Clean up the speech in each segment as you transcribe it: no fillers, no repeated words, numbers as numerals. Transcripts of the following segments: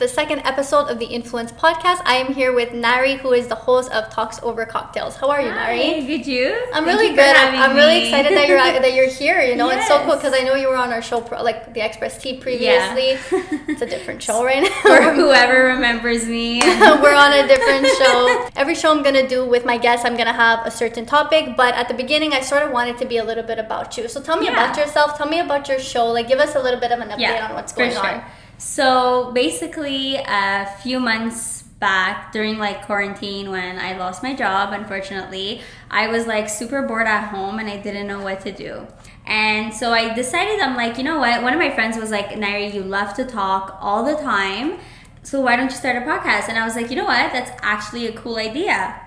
the second episode of the Influence Podcast. I am here with Nairi, who is the host of Talks Over Cocktails. How are you, Nairi? Good, you? I'm really good. I'm really excited that you're here. You know, yes. It's so cool because I know you were on our show, like the Express Tea previously. Yeah. It's a different show right now. For whoever remembers me. We're on a different show. Every show I'm gonna do with my guests, I'm gonna have a certain topic. But at the beginning, I sort of wanted to be a little bit about you. So tell me about yourself. Tell me about your show. Like, give us a little bit of an update on what's going on. So basically, a few months back during like quarantine when I lost my job, unfortunately, I was like super bored at home and I didn't know what to do. And so I decided, I'm like, you know what? One of my friends was like, Nairi, you love to talk all the time. So why don't you start a podcast? And I was like, you know what? That's actually a cool idea.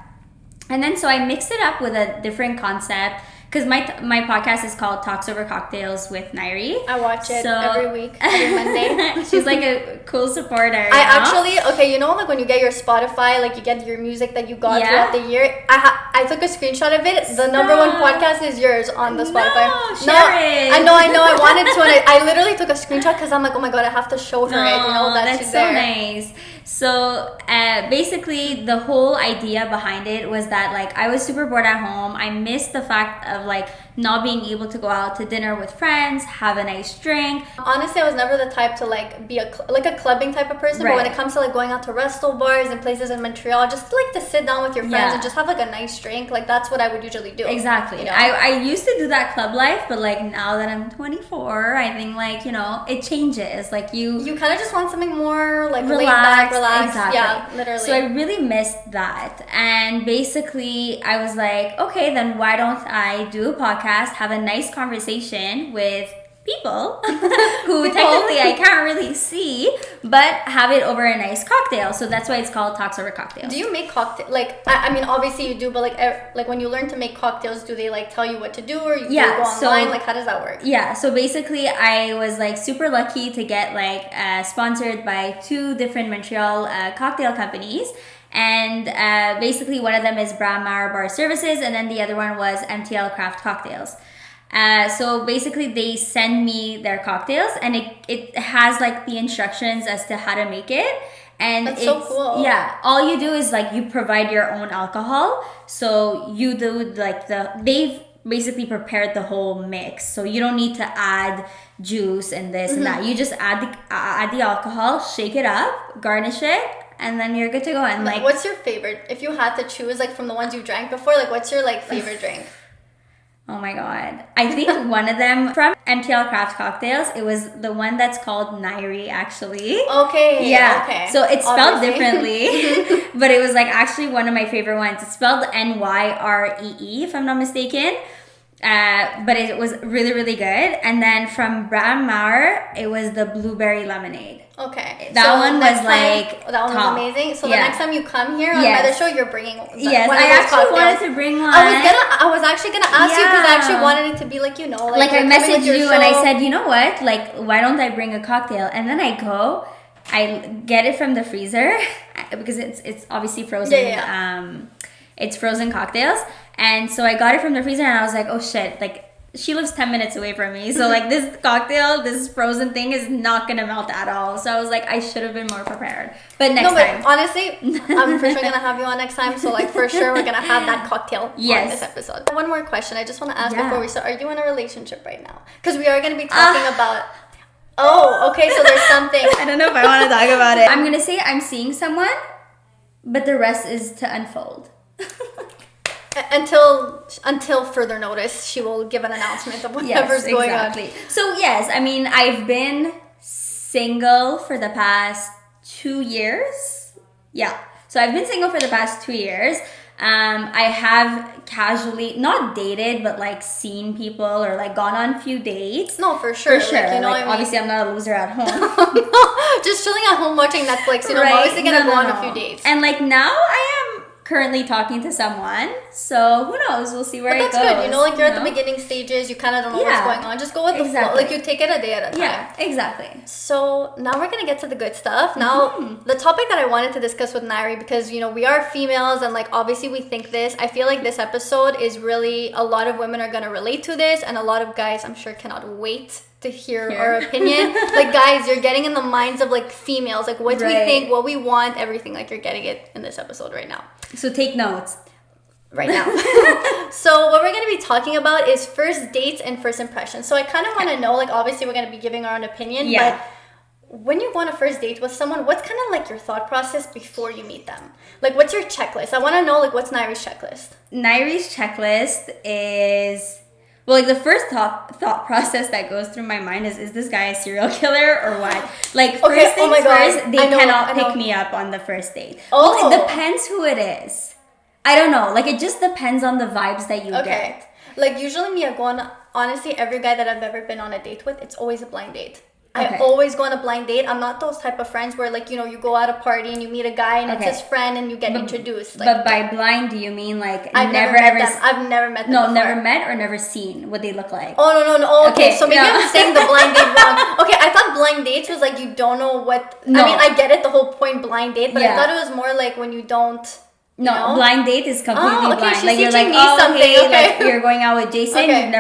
And then so I mixed it up with a different concept. Because my podcast is called Talks Over Cocktails with Nairi. I watch it every week, every Monday. She's like a cool supporter. You know, like when you get your Spotify, like you get your music that you got throughout the year. I took a screenshot of it. The number one podcast is yours on the Spotify. Share it. I know. I wanted to, and I literally took a screenshot because I'm like, oh my god, I have to show her it. You know, that's so nice. So basically, the whole idea behind it was that like I was super bored at home. I missed the fact of like not being able to go out to dinner with friends, have a nice drink. Honestly, I was never the type to like be a clubbing type of person. Right. But when it comes to like going out to resto bars and places in Montreal, just like to sit down with your friends and just have like a nice drink, like that's what I would usually do. Exactly. You know? I used to do that club life, but like now that I'm 24, I think like, you know, it changes. Like you kind of just want something more like relaxed. Exactly. Yeah, literally. So I really missed that. And basically I was like, okay, then why don't I do a podcast, have a nice conversation with people who technically I can't really see, but have it over a nice cocktail. So that's why it's called Talks Over Cocktails. Do you make cocktails? Like, I mean, obviously you do, but like when you learn to make cocktails, do they like tell you what to do, or you go online? Like, how does that work? Yeah. So basically, I was like super lucky to get like sponsored by 2 different Montreal cocktail companies. And basically one of them is Bram Maurer Bar Services, and then the other one was MTL Craft Cocktails. So basically they send me their cocktails, and it has like the instructions as to how to make it. And that's so cool. Yeah, all you do is like you provide your own alcohol. So you do like they've basically prepared the whole mix. So you don't need to add juice and this and that. You just add the alcohol, shake it up, garnish it, and then you're good to go. And like, what's your favorite? If you had to choose, like from the ones you drank before, like what's your like favorite drink? Oh my god. I think one of them from MTL Craft Cocktails, it was the one that's called Nairi actually. Okay. Yeah. Okay. So it's spelled differently, but it was like actually one of my favorite ones. It's spelled Nyree if I'm not mistaken. But it was really, really good. And then from Bram Maurer, it was the blueberry lemonade. Okay. That one was like that one was amazing. So the next time you come here on another show, you're bringing Yes, I actually wanted to bring one. I was actually gonna ask you because I actually wanted it to be like, you know, like I messaged you and I said, you know what, like why don't I bring a cocktail? And then I get it from the freezer because it's obviously frozen. It's frozen cocktails. And so I got it from the freezer and I was like, oh shit, like she lives 10 minutes away from me. So like this cocktail, this frozen thing is not going to melt at all. So I was like, I should have been more prepared. But next time. Honestly, I'm for sure going to have you on next time. So like for sure we're going to have that cocktail on this episode. One more question I just want to ask before we start. Are you in a relationship right now? Because we are going to be talking about... Oh, okay. So there's something. I don't know if I want to talk about it. I'm going to say I'm seeing someone, but the rest is to unfold. Until further notice, she will give an announcement of whatever's going on. So yes, I mean, I've been single for the past 2 years. Yeah. So I've been single for the past 2 years. I have casually, not dated, but like seen people or like gone on a few dates. No, for sure. For sure. Like, you know, like, obviously I'm not a loser at home. Just chilling at home watching Netflix. You know, I'm obviously going to go on a few dates. And like now I am currently talking to someone, so who knows, we'll see where it goes. That's good, you know, like you're at the beginning stages, you kind of don't know what's going on, just go with the flow, like you take it a day at a time. Yeah, exactly. So now we're gonna get to the good stuff. Now the topic that I wanted to discuss with Nairi, because you know we are females and like obviously we think this, I feel like this episode is really, a lot of women are gonna relate to this, and a lot of guys I'm sure cannot wait to hear our opinion. Like, guys, you're getting in the minds of like females, like what we think, what we want, everything. Like, you're getting it in this episode right now. So take notes. Right now. So what we're going to be talking about is first dates and first impressions. So I kind of want to know, like, obviously we're going to be giving our own opinion, but when you go on a first date with someone, what's kind of like your thought process before you meet them? Like, what's your checklist? I want to know, like, what's Nairi's checklist? Nairi's checklist is, well, like, the first thought process that goes through my mind is this guy a serial killer or what? Like, first things first, they cannot pick me up on the first date. Oh. Well, it depends who it is. I don't know. Like, it just depends on the vibes that you get. Like, usually me, I go on, honestly, every guy that I've ever been on a date with, it's always a blind date. I always go on a blind date. I'm not those type of friends where, like, you know, you go out a party and you meet a guy and it's his friend and you get introduced. Like, but by blind, do you mean, like, I've never met them. I've never met them. No, never met or never seen what they look like? Oh, no. Oh, okay, so maybe I'm saying the blind date wrong. Okay, I thought blind dates was, like, you don't know what... No. I mean, I get it, the whole point blind date, but I thought it was more, like, when you don't... No, blind date is completely blind. She's like, you're like, like, you're going out with Jason. You've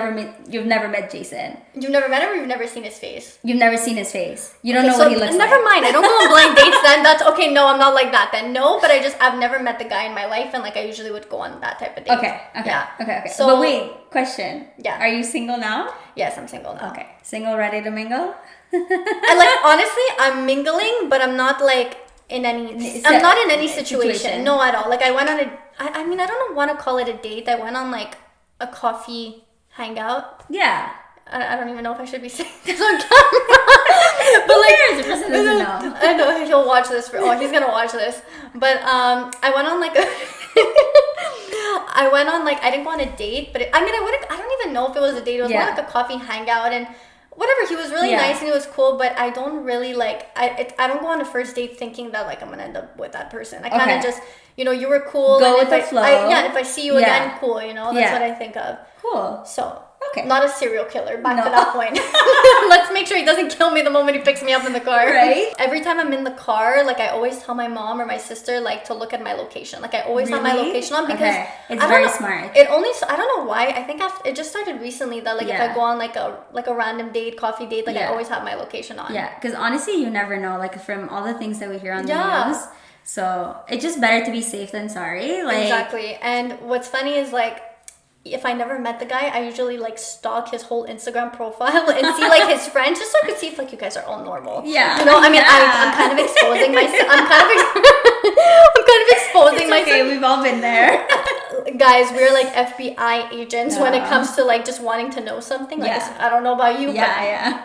never met Jason. You've never met him, or you've never seen his face. You've never seen his face. You don't know what he looks like. Never mind. I don't go on blind dates. Then that's okay. No, I'm not like that. Then no, but I've never met the guy in my life, and like I usually would go on that type of date. Okay. So, but wait, question. Yeah. Are you single now? Yes, I'm single now. Okay, single, ready to mingle. And like honestly, I'm mingling, but I'm not like. I'm not in any situation. No, at all. Like I went on I mean, I don't want to call it a date. I went on like a coffee hangout. Yeah. I don't even know if I should be saying this on camera. But like, the person doesn't know. I know he'll watch this. He's gonna watch this. But I went on like I didn't go on a date, but I don't even know if it was a date. It was more like a coffee hangout and. Whatever, he was really nice and he was cool, but I don't really like I don't go on a first date thinking that like I'm gonna end up with that person. I kind of just, you know, you were cool. Go with the flow. If I see you again, cool, you know, that's what I think of. Cool. So, not a serial killer, back to that point. Let's make sure he doesn't kill me the moment he picks me up in the car. Right? Every time I'm in the car, like I always tell my mom or my sister like to look at my location. Like I always have my location on because it's very smart. I don't know why. I think it just started recently that like if I go on like a random date, coffee date, like I always have my location on. Yeah, because honestly, you never know. Like from all the things that we hear on the news. So it's just better to be safe than sorry. Like exactly. And what's funny is like. If I never met the guy, I usually like stalk his whole Instagram profile and see like his friends just so I could see if like you guys are all normal. Yeah. You know, I mean, I'm kind of exposing myself. I'm kind of exposing myself. Okay, we've all been there. Guys, we're like FBI agents when it comes to like just wanting to know something. Like I don't know about you. Yeah.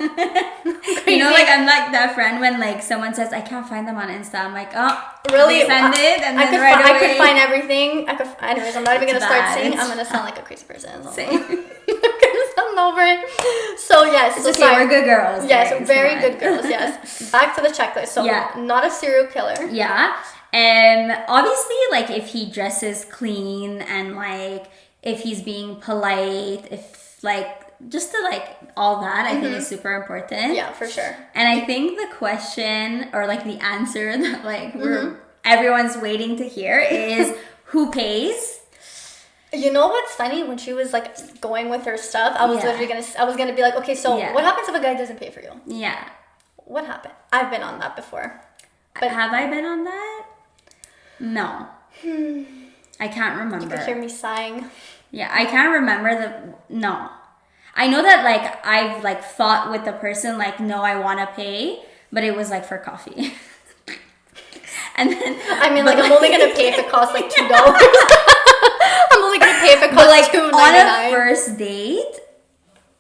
You know, like I'm like that friend when like someone says I can't find them on Insta. I'm like, oh, really? Send it, and then I could find everything. Anyways, I'm not even gonna start saying. I'm gonna sound like a crazy person. Same. I'm over it. So yes, it's okay. We're good girls. Yes, very good girls. Yes. Back to the checklist. So not a serial killer. Yeah. Obviously, like if he dresses clean and like if he's being polite, if like just to like all that, I think is super important. Yeah, for sure. And I think the question or like the answer that like everyone's waiting to hear is who pays. You know what's funny? When she was like going with her stuff, I was literally gonna be like, okay, so what happens if a guy doesn't pay for you? Yeah. What happened? I've been on that before. But have I been on that? No. I can't remember. You could hear me sighing. Yeah, I can't remember no. I know that like I've like thought with the person like, no, I want to pay, but it was like for coffee. And then I mean, like I'm only gonna pay if it costs like $2. I'm only gonna pay if it costs like $2.99. On a first date,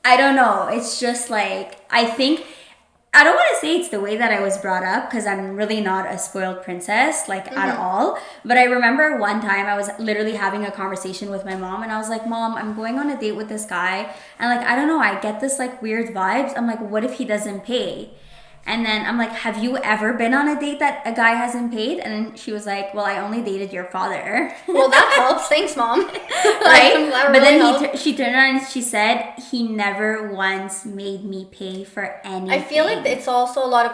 I don't know. It's just like I don't want to say it's the way that I was brought up because I'm really not a spoiled princess like at all. But I remember one time I was literally having a conversation with my mom and I was like, Mom, I'm going on a date with this guy and like I don't know, I get this like weird vibes. I'm like, what if he doesn't pay? And then I'm like, have you ever been on a date that a guy hasn't paid? And then she was like, well, I only dated your father. Well, that helps. Thanks, Mom. Right? But then she turned around and she said, he never once made me pay for anything. I feel like it's also a lot of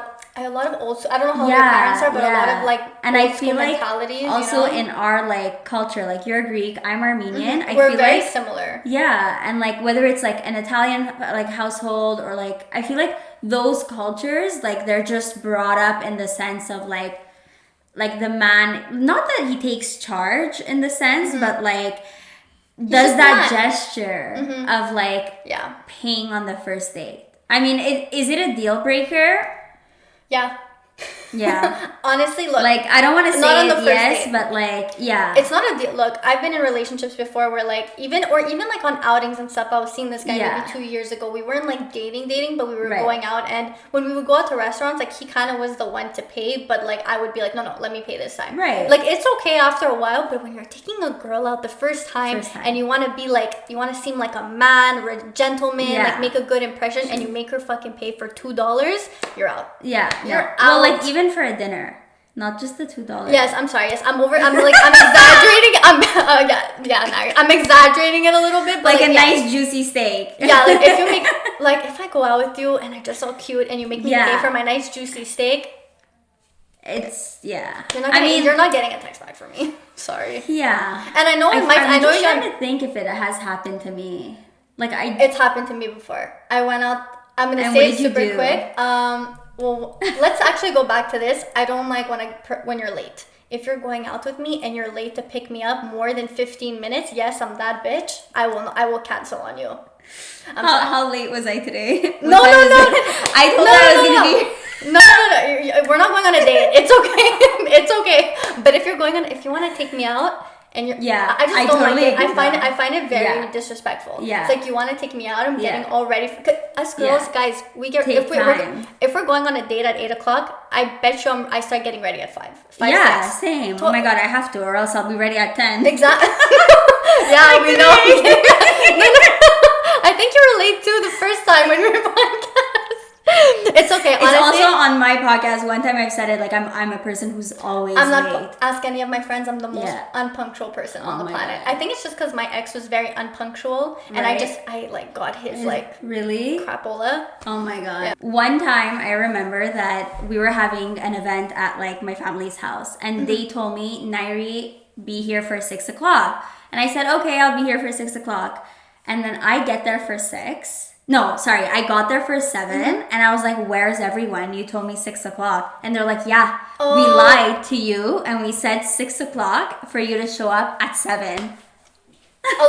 old, I don't know how your parents are, but a lot of like and old I feel like mentalities, also you know? in our like culture, like you're Greek, I'm Armenian. I We're feel very like similar. Yeah, and like whether it's like an Italian like household or like I feel like those cultures like they're just brought up in the sense of like the man, not that he takes charge in the sense, but like does that gesture of like paying on the first date. I mean, is it a deal breaker? Yeah. Yeah. Honestly, look. Like, I don't want to say yes, date. But like, yeah. It's not a deal. Look, I've been in relationships before where like, even like on outings and stuff, I was seeing this guy maybe 2 years ago. We weren't like dating, but we were going out. And when we would go out to restaurants, like he kind of was the one to pay. But like, I would be like, no, let me pay this time. Right. Like, it's okay after a while. But when you're taking a girl out the first time. And you want to be like, you want to seem like a man or a gentleman, like make a good impression. And you make her fucking pay for $2, you're out. Yeah. You're out. Well, like even for a dinner, not just the $2. Yes, I'm sorry. Yes, I'm exaggerating. Nairi. I'm exaggerating it a little bit, but like a nice juicy steak. Yeah, like if you make if I go out with you and I dress all cute and you make me pay for my nice juicy steak, it's you're not getting a text back from me. Sorry. Yeah. And I know I'm trying to think if it has happened to me. It's happened to me before. I went out. I'm gonna say it super quick. Well, let's actually go back to this. I don't like when you're late. If you're going out with me and you're late to pick me up more than 15 minutes, yes, I'm that bitch. I will cancel on you. How late was I today? No. I told her I was gonna be. No. We're not going on a date. It's okay. It's okay. But if you want to take me out. And I just don't totally like it. I find it very disrespectful. Yeah. It's like you want to take me out. I'm getting all ready. Us girls, guys, we get if we're going on a date at 8:00. I bet you I start getting ready at 5. 6. Same. Oh my god, I have to, or else I'll be ready at 10. Exactly. Yeah, we know. I think you were late too the first time when we were podcast. It's okay. Honestly, it's also on my podcast. One time I've said it, like I'm a person who's always late. Ask any of my friends. I'm the most unpunctual person on the planet. God. I think it's just because my ex was very unpunctual, and I got his really crapola. Oh my god. Yeah. One time I remember that we were having an event at like my family's house, and they told me, Nairi, be here for 6:00, and I said, okay, I'll be here for 6:00, and then I get there for 6. No, sorry, I got there for 7 and I was like, where's everyone? You told me 6:00. And they're like, yeah, we lied to you and we said 6:00 for you to show up at 7. A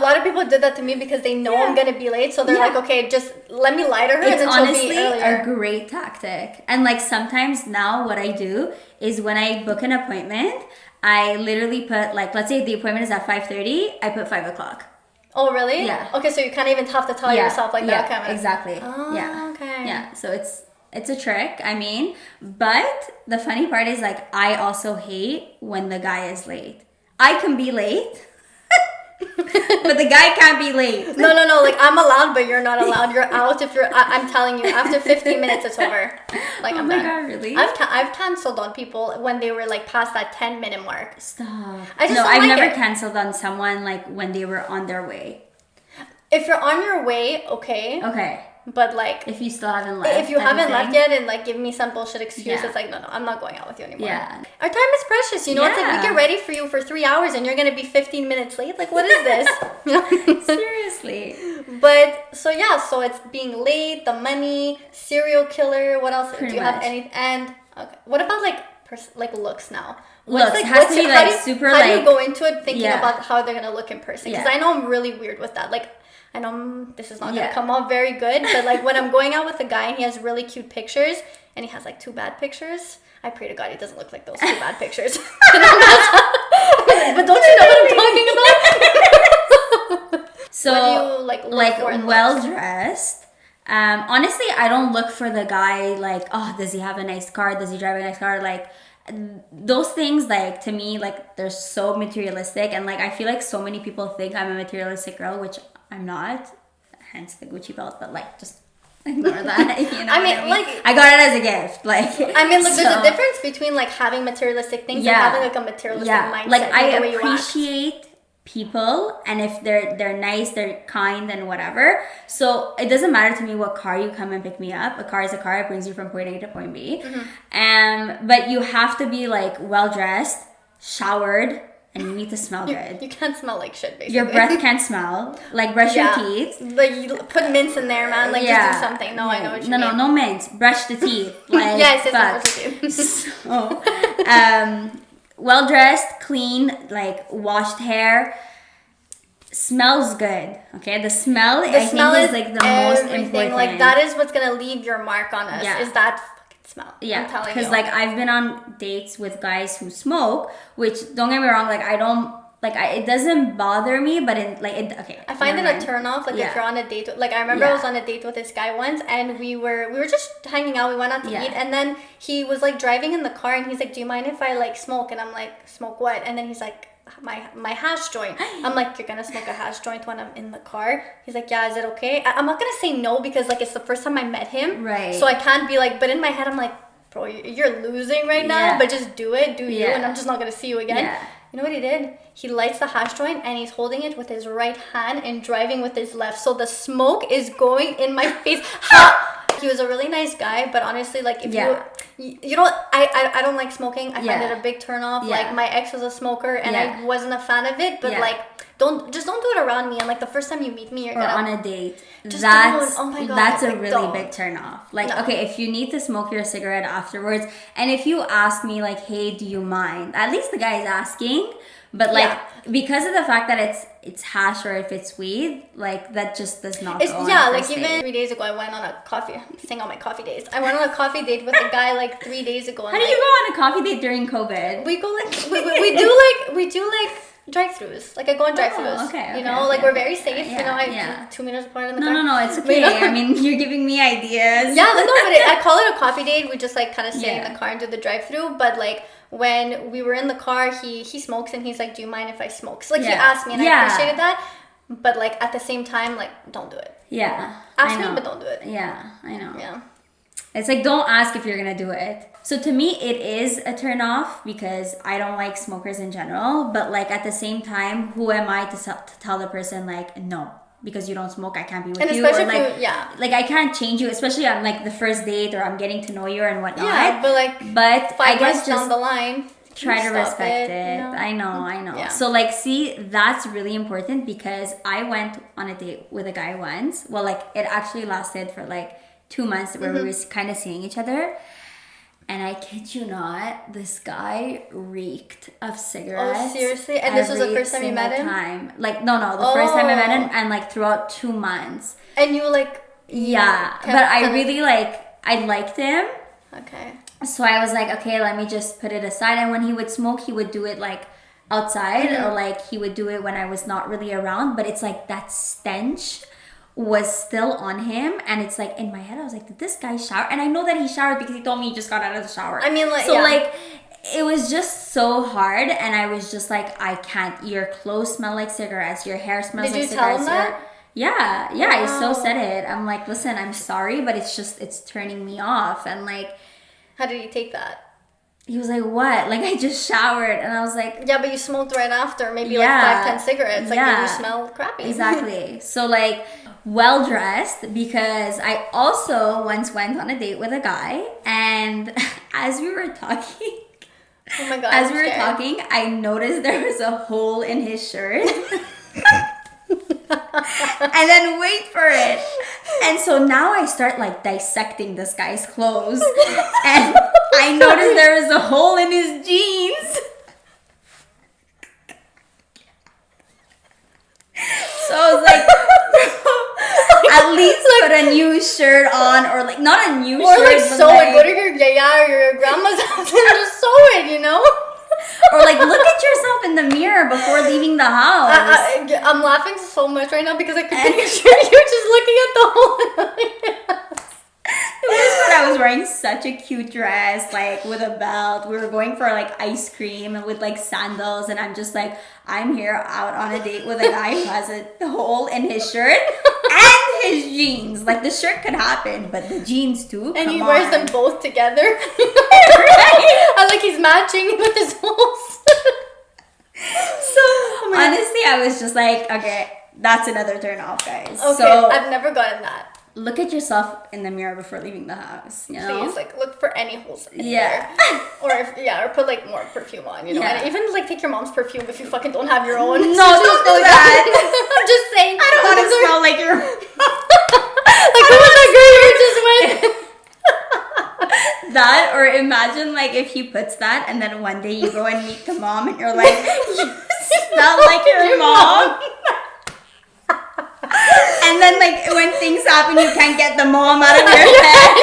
lot of people did that to me because they know I'm gonna be late, so they're like, okay, just let me lie to her and then she'll be earlier. It's honestly a great tactic. And like sometimes now what I do is when I book an appointment, I literally put like, let's say the appointment is at 5:30, I put 5:00. Oh, really? Yeah. Okay, so you can't even have to tell yourself like that. Yeah, exactly. Oh, yeah. Okay. Yeah, so it's a trick, I mean. But the funny part is, like, I also hate when the guy is late. I can be late, but the guy can't be late. No. Like, I'm allowed, but you're not allowed. You're out if you're... I'm telling you, after 15 minutes, it's over. Like, I'm done. Oh my God, really? I've canceled on people when they were, like, past that 10-minute mark. Stop. I've never canceled on someone, like, when they were on their way. If you're on your way, okay. Okay. But, like... If you still haven't left. If you haven't left yet and, like, give me some bullshit excuse, it's like, no, I'm not going out with you anymore. Yeah. Our time is precious, you know? It's like, we get ready for you for 3 hours and you're going to be 15 minutes late. Like, what is this? Seriously. But, so it's being late, the money, serial killer, what else? Do you have any... And, okay. What about, like looks now? How do you go into it thinking about how they're going to look in person? Because I know I'm really weird with that. Like, I know this is not going to come out very good, but like when I'm going out with a guy and he has really cute pictures and he has like 2 bad pictures, I pray to God he doesn't look like those 2 bad pictures. But don't you know what I'm talking about? So, what do you like well dressed. Honestly, I don't look for the guy like, oh, does he have a nice car? Does he drive a nice car? Like, those things, like, to me, like, they're so materialistic. And, like, I feel like so many people think I'm a materialistic girl, which I'm not. Hence the Gucci belt, but, like, just ignore that. You know I mean, like, I got it as a gift. Like, I mean, look, there's a difference between, like, having materialistic things and having, like, a materialistic mindset. Like, I appreciate people, and if they're nice, they're kind and whatever. So it doesn't matter to me what car you come and pick me up. A car is a car. It brings you from point A to point B. But you have to be like well dressed, showered, and you need to smell good. You can't smell like shit, basically. Your breath can't smell. Like, brush your teeth. Like, you put mints in there, man. Like, just do something. No, I know what you mean. No mints. Brush the teeth. Like, yes, brush the teeth. So, well-dressed, clean, like, washed hair. Smells good. Okay, the smell I think is like the most important. Like, that is what's gonna leave your mark on us. Is that fucking smell. Yeah, because like I've been on dates with guys who smoke, which, don't get me wrong, like I don't like it doesn't bother me, but okay. I find it a turn off. Like if you're on a date, like I remember I was on a date with this guy once, and we were just hanging out. We went out to eat, and then he was like driving in the car, and he's like, "Do you mind if I like smoke?" And I'm like, "Smoke what?" And then he's like, my hash joint. I'm like, "You're gonna smoke a hash joint when I'm in the car?" He's like, "Yeah, is it okay?" I'm not gonna say no because like it's the first time I met him, right? So I can't be like, but in my head I'm like, "Bro, you're losing right now, but just do it, do you, and I'm just not gonna see you again." You know what he did? He lights the hash joint and he's holding it with his right hand and driving with his left, so the smoke is going in my face. He was a really nice guy, but honestly, like if you don't, I don't like smoking. I find it a big turn off. Like my ex was a smoker and I wasn't a fan of it, but like don't do it around me. And like the first time you meet me, you're on a date. Oh my God, that's a really big turn off. Like okay, if you need to smoke your cigarette afterwards, and if you ask me like, "Hey, do you mind?" At least the guy is asking. But like because of the fact that it's hash or if it's weed, like that just does not go on like even 3 days ago I went on a coffee saying on my coffee days. I went on a coffee date with a guy like 3 days ago. How do you go on a coffee date during COVID? We go like we do drive-throughs. Like I go on drive-throughs. Okay. You know, like we're very safe. You know, I 2 meters apart in the car. No, it's okay. I mean, you're giving me ideas. Yeah, but I call it a coffee date. We just like kind of stay in the car and do the drive-through. But like when we were in the car, he smokes and he's like, "Do you mind if I smoke?" So like he asked me and I appreciated that. But like at the same time, like don't do it. Yeah. Ask me, but don't do it. Yeah, I know. Yeah. It's like, don't ask if you're gonna do it. So to me, it is a turn off because I don't like smokers in general. But like at the same time, who am I to tell the person like, "No, because you don't smoke, I can't be with you." Especially or like, like I can't change you, especially on like the first date or I'm getting to know you and whatnot. Yeah, but I guess just down the line, try to respect it. You know? I know. Yeah. So like, see, that's really important because I went on a date with a guy once. Well, like it actually lasted for like 2 months where we were kind of seeing each other. And I kid you not, this guy reeked of cigarettes. Oh, seriously? And this was the first time you met him? Like, no, the first time I met him and like throughout 2 months. And you like... Yeah, but I really I liked him. Okay. So I was like, okay, let me just put it aside. And when he would smoke, he would do it like outside or like he would do it when I was not really around. But it's like that stench was still on him, and it's like in my head I was like, did this guy shower? And I know that he showered because he told me he just got out of the shower. I mean, like, so like it was just so hard, and I was just like, I can't. Your clothes smell like cigarettes, your hair smells like cigarettes. Did you tell him that? Yeah, wow. I so said it. I'm like, listen, I'm sorry, but it's turning me off. And like, how did he take that? He was like, what? Like, I just showered. And I was like... Yeah, but you smoked right after. Maybe like 5-10 cigarettes. Like, then you smell crappy. Exactly. So, like, well-dressed, because I also once went on a date with a guy. And as we were talking... Oh, my God. As we were talking, I noticed there was a hole in his shirt. And then wait for it. And so now I start like dissecting this guy's clothes. And I noticed there was a hole in his jeans. So I was like, at least put a new shirt on, or like not a new shirt. Or like sew it. Go to your yaya or your grandma's house and just sew it, you know? Or like look at yourself in the mirror before leaving the house. I'm laughing so much right now because I could picture you just looking at the hole. It was when I was wearing such a cute dress, like with a belt. We were going for like ice cream and with like sandals, and I'm just like, I'm here out on a date with a guy who has a hole in his shirt and his jeans. Like the shirt could happen, but the jeans too. And he wears them both together. Right? I like he's matching with his holes. So honestly, I was just like, okay, that's another turn off, guys. Okay, so, I've never gotten that. look at yourself in the mirror before leaving the house, you know? Please, like, look for any holes in there. Or put, like, more perfume on, you know? And even, like, take your mom's perfume if you fucking don't have your own. No, don't do that. I'm just saying. I don't want to smell like your... Like, who was that girl you just went? That, or imagine, like, if he puts that, and then one day you go and meet the mom, and you're like, you smell like your mom. And then, like, when things happen, you can't get the mom out of your head.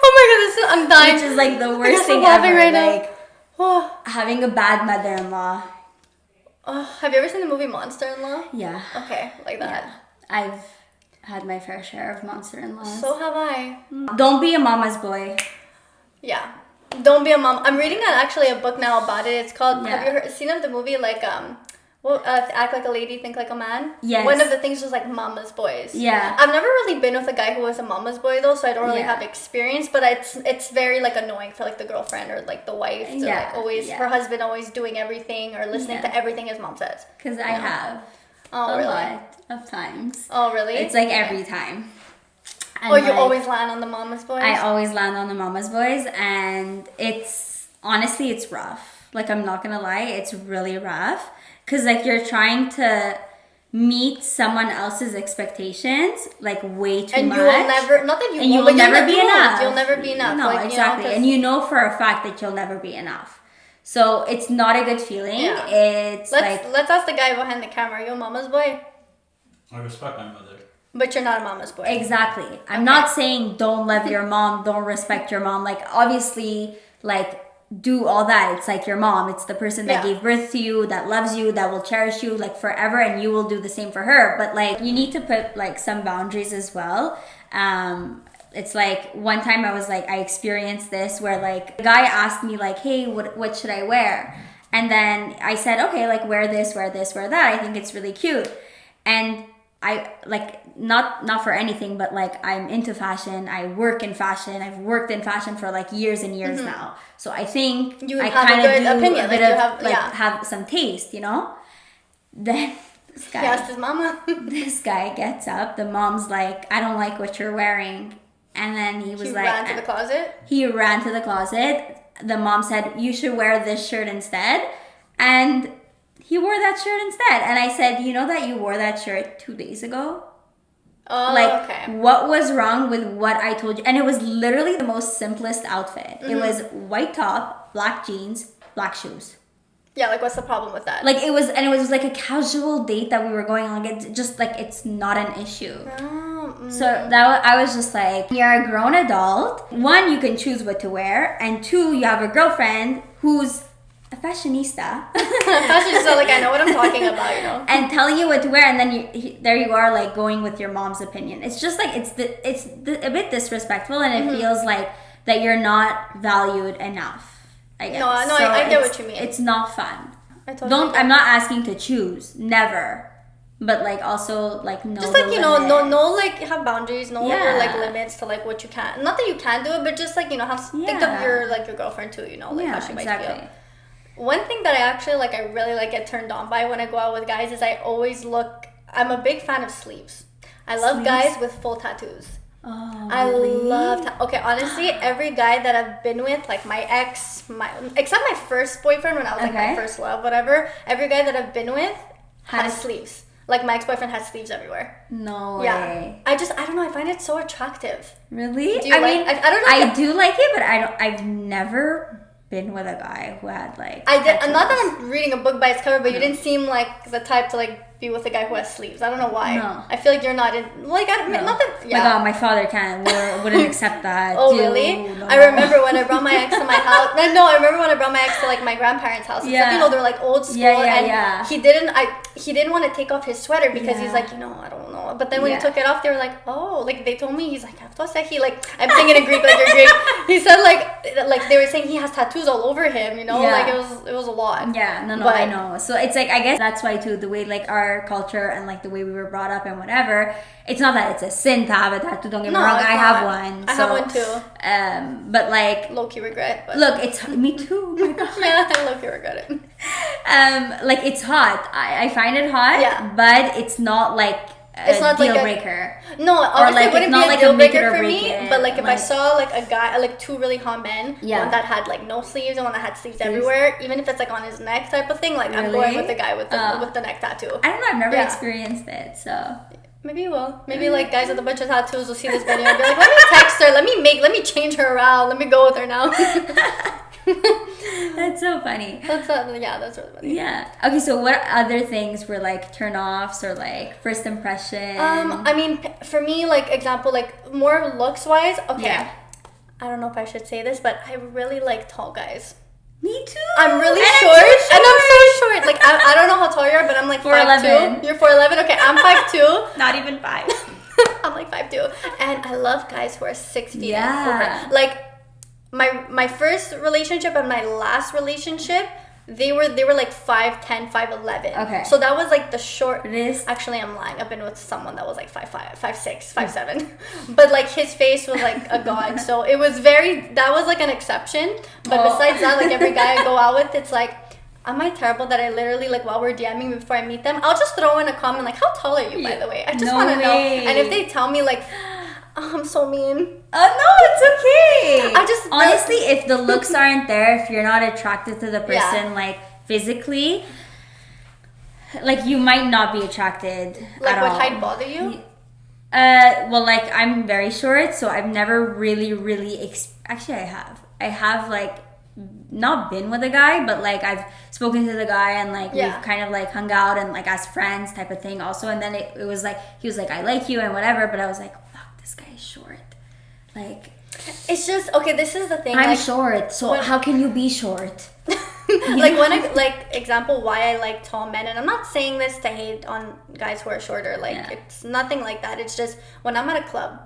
Oh my god, I'm dying. Which is, like, the worst thing ever. Right like, having a bad mother-in-law. Have you ever seen the movie Monster-in-Law? Yeah. Okay, like that. Yeah. I've had my fair share of monster-in-laws. So have I. Don't be a mama's boy. Yeah. Don't be a mom. I'm reading actually a book now about it. It's called, have you seen of the movie, like, Act Like a Lady, Think Like a Man? Yes. One of the things was like mama's boys. Yeah. I've never really been with a guy who was a mama's boy though, so I don't really have experience, but it's very like annoying for like the girlfriend or like the wife to like always, her husband always doing everything or listening to everything his mom says. Because I have a lot of times. Oh, really? It's like every time. And you always land on the mama's boys? I always land on the mama's boys, and it's, honestly, it's rough. Like, I'm not gonna lie, it's really rough. Because, like, you're trying to meet someone else's expectations, like, way too much. And you will never, not that you and you will never be enough. You'll never be enough. No, like, exactly. You know, and you know for a fact that you'll never be enough. So, it's not a good feeling. Yeah. Let's ask the guy behind the camera. Are you a mama's boy? I respect my mother. But you're not a mama's boy. Exactly. I'm not saying don't love your mom, don't respect your mom. Like, obviously, like, do all that. It's like your mom. It's the person that gave birth to you, that loves you, that will cherish you, like, forever, and you will do the same for her. But, like, you need to put, like, some boundaries as well. It's like, one time I was like, I experienced this where, like, a guy asked me, like, hey, what should I wear? And then I said, okay, like, wear this, wear this, wear that. I think it's really cute. And I, like, not for anything, but, like, I'm into fashion. I work in fashion. I've worked in fashion for, like, years and years now. So I think I kind of do opinion. A bit of, have some taste, you know? Then this guy... He asked his mama. This guy gets up. The mom's like, I don't like what you're wearing. And then he was like... He ran to the closet? He ran to the closet. The mom said, you should wear this shirt instead. And... he wore that shirt instead. And I said, you know that you wore that shirt 2 days ago? Oh, like, okay. What was wrong with what I told you? And it was literally the most simplest outfit. It was white top, black jeans, black shoes. Yeah, like, what's the problem with that? Like, it was like a casual date that we were going on. Like, it's just, like, it's not an issue. So, I was just like, you're a grown adult. One, you can choose what to wear. And two, you have a girlfriend who's a fashionista. Fashionista, like, I know what I'm talking about, you know. And telling you what to wear, and then there you are, like, going with your mom's opinion. It's just like it's a bit disrespectful, and it feels like that you're not valued enough. I guess. No, so I get what you mean. It's not fun. I totally I'm not asking to choose, never. But, like, also, like, no. Just, like, you know, no, like, have boundaries, no, like, limits to, like, what you can. Not that you can do it, but just, like, you know, think of your girlfriend too, you know, like, how she might feel. One thing that I actually, like, I really, like, get turned on by when I go out with guys is I'm a big fan of sleeves. I love guys with full tattoos. Oh, I really? love okay, honestly, every guy that I've been with, like, my ex, except my first boyfriend when I was, like, my first love, whatever, every guy that I've been with has sleeves. Like, my ex-boyfriend has sleeves everywhere. No way. I don't know, I find it so attractive. Really? Do you mean, I don't know. I do like it, but I've never been with a guy who had, like, I'm not that I'm reading a book by its cover, but you didn't seem like the type to, like, be with a guy who has sleeves. I don't know why. No. I feel like you're not in, like, not that, My God, my father wouldn't accept that. Oh, really? No. I remember when I brought my ex to my house. No, I remember when I brought my ex to, like, my grandparents' house. Yeah. Stuff, you know, they're, like, old school. And he didn't want to take off his sweater because he's like, you know, I don't know. But then when he took it off, they were like, oh, like, they told me, he's like, I'm singing in Greek, like, you're Greek. He said, like, they were saying he has tattoos all over him, you know? Like, it was a lot. Yeah, no, I know. So it's, like, I guess that's why, too, the way, like, our culture and, like, the way we were brought up and whatever, it's not that it's a sin to have a tattoo, don't get me wrong. I have one. I have one too. But, like, low-key regret. But. Look, it's me too. Oh my God. Yeah, I low-key regret it. Like, it's hot. I find it hot, but it's not like it's not deal like breaker. No, obviously it wouldn't be a deal breaker for me. But like if I saw like a guy, like two really hot men, one that had like no sleeves and one that had sleeves everywhere, even if it's like on his neck type of thing, like I'm going with the guy with the neck tattoo. I don't know. I've never experienced it, so. Maybe you will. Maybe like guys with a bunch of tattoos will see this video and be like, let me text her, let me change her around, let me go with her now. That's so funny. That's really funny. Yeah. Okay, so what other things were like turn-offs or like first impression? I mean, for me, like example, like more looks-wise, okay. Yeah. I don't know if I should say this, but I really like tall guys. Me too. I'm really short, and I'm so short. Like I don't know how tall you are, but I'm like 5'2". You're 4'11". Okay, I'm 5'2". Not even 5. I'm like 5'2", and I love guys who are 6 feet. Yeah. Over. Like my first relationship and my last relationship, they were like 5'10", 5'11". Okay. So that was like the short. It is. Actually, I'm lying. I've been with someone that was like 5'5", 5'6", 5'7", but like his face was like a god. So it was that was like an exception. But besides that, like every guy I go out with, it's like, am I terrible that I literally like while we're DMing before I meet them, I'll just throw in a comment like, how tall are you, by the way? I just want to know. And if they tell me like, oh, I'm so mean. Oh no, it's okay. I just honestly, if the looks aren't there, if you're not attracted to the person like physically, like you might not be attracted. Like at would all. height bother you? Well, like I'm very short, so I've never really actually I have like not been with a guy, but like I've spoken to the guy and like we've kind of like hung out and like as friends type of thing also. And then it was like he was like, I like you and whatever, but I was like, fuck, this guy is short. Like it's just okay, this is the thing. I'm like, short, so how can you be short? Like when I like example why I like tall men, and I'm not saying this to hate on guys who are shorter, like it's nothing like that. It's just when I'm at a club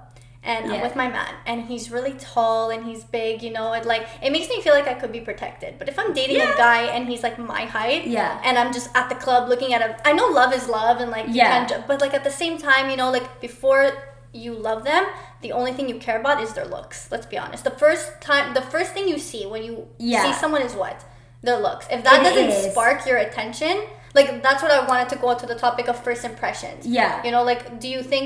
and I'm with my man and he's really tall and he's big, you know, it makes me feel like I could be protected. But if I'm dating a guy and he's like my height, and I'm just at the club looking at I know love is love and like you can't, but like at the same time, you know, like before you love them, the only thing you care about is their looks. Let's be honest. The first thing you see when you see someone is what? Their looks. If that doesn't spark your attention, like that's what I wanted to go to the topic of first impressions. Yeah. You know, like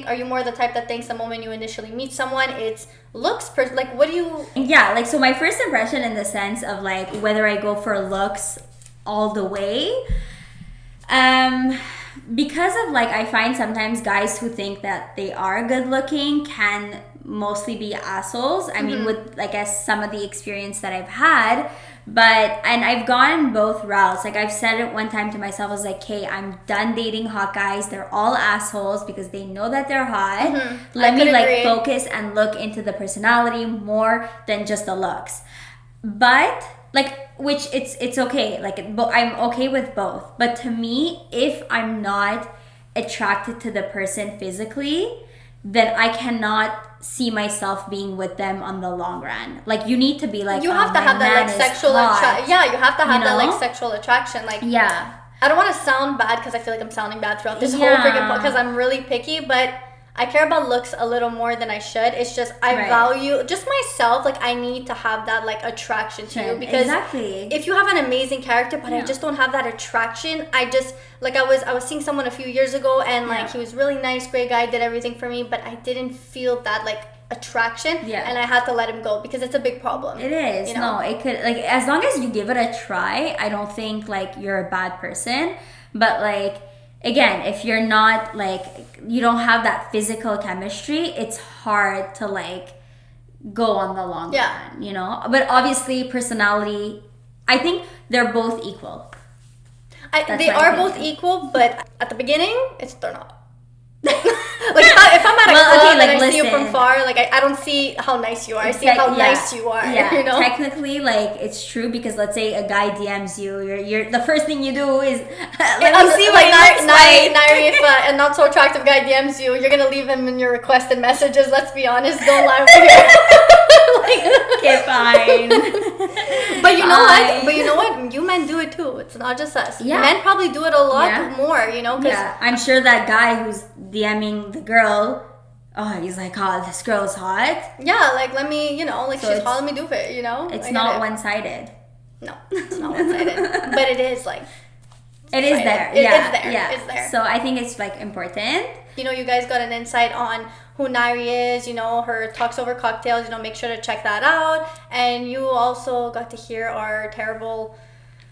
are you more the type that thinks the moment you initially meet someone, it's looks, like what do you... Yeah, like so my first impression in the sense of like whether I go for looks all the way, because of like I find sometimes guys who think that they are good looking can mostly be assholes. I mean, with I guess some of the experience that I've had, and I've gone both routes. Like I've said it one time to myself, I was like, hey, I'm done dating hot guys. They're all assholes because they know that they're hot. Let me like focus and look into the personality more than just the looks. But like, which it's okay. Like I'm okay with both. But to me, if I'm not attracted to the person physically, then I cannot see myself being with them on the long run. Like you need to be like, you have to have that like sexual attraction. Yeah, you have to have that like sexual attraction. Like I don't want to sound bad because I feel like I'm sounding bad throughout this whole freaking podcast because I'm really picky, but I care about looks a little more than I should. It's just I value just myself. Like I need to have that like attraction to you because if you have an amazing character, but I just don't have that attraction. I just like I was seeing someone a few years ago and like he was really nice, great guy, did everything for me, but I didn't feel that like attraction and I had to let him go because it's a big problem. It is. You know? No, it could like as long as you give it a try, I don't think like you're a bad person, but like again, if you're not like you don't have that physical chemistry, it's hard to like go on the long run, you know? But obviously personality, I think they're both equal. They are both equal, but at the beginning, they're not. Like if I'm at a club and I see you from far, like I don't see how nice you are. I see how nice you are. Yeah, you know? Technically, like it's true because let's say a guy DMs you, you're the first thing you do is let me see what Nairi, if a not so attractive guy DMs you, you're gonna leave him in your requested messages. Let's be honest, don't lie over here. Okay, fine. But you know what? But you know what? You men do it too. It's not just us. Yeah. Men probably do it a lot more. You know? I'm sure that guy who's DMing the girl, he's like, oh, this girl's hot. Yeah, like let me, you know, like so she's hot, let me do it. You know? It's not one-sided. No, it's not one-sided. But it is like. It is there. It's there. So I think it's like important. you guys got an insight on who Nairi is, her Talks Over Cocktails, make sure to check that out. And you also got to hear our terrible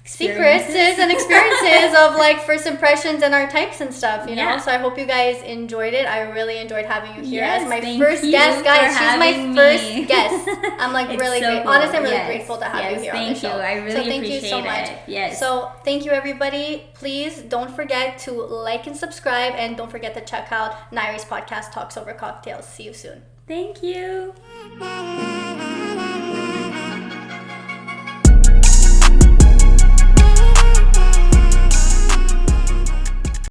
secrets and experiences of like first impressions and our types and stuff, so I hope you guys enjoyed it. I really enjoyed having you here as my first guest, guys. She's my first guest. I'm like really so cool. Honestly, I'm really grateful to have you here on the show. I really appreciate you so much. Yes. So thank you, everybody. Please don't forget to like and subscribe, and don't forget to check out Nairi's podcast, Talks Over Cocktails. See you soon. Thank you.